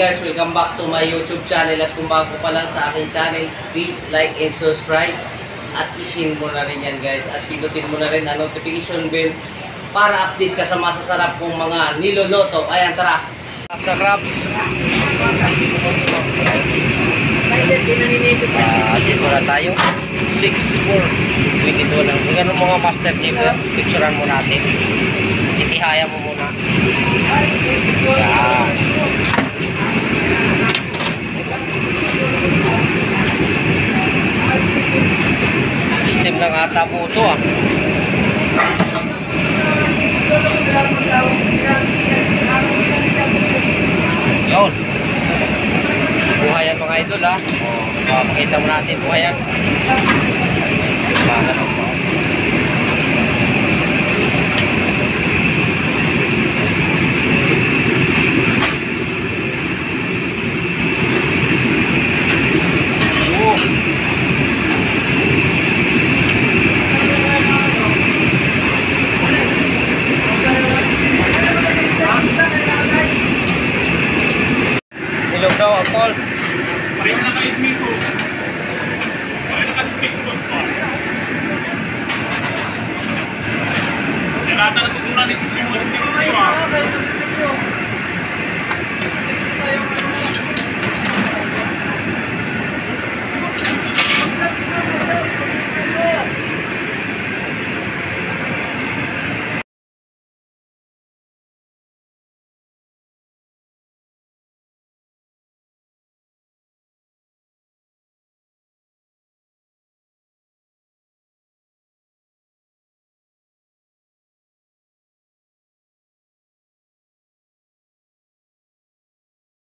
guys, welcome back to my YouTube channel. At kung bago pa lang sa aking channel, please like and subscribe. At isin mo na rin yan guys. At pinutin mo na rin ang notification bell para update ka sa masasarap kong mga niloloto. Ayan, tara! Master Crabs. Dito na tayo. 6-4. 22 lang. Kung gano'n mga Master Game, picturean mo natin. Itihaya mo muna. Yan. Steam lang ata po ito ah. Yun. Buhayan mga idol ah. Pakita mo natin buhayan. Bakit ako? Ilog daw ang Paul. Pareho na kayo smisos. Pareho na kasi fixed cost pa. Nalata na tutunan ni Sisi mo.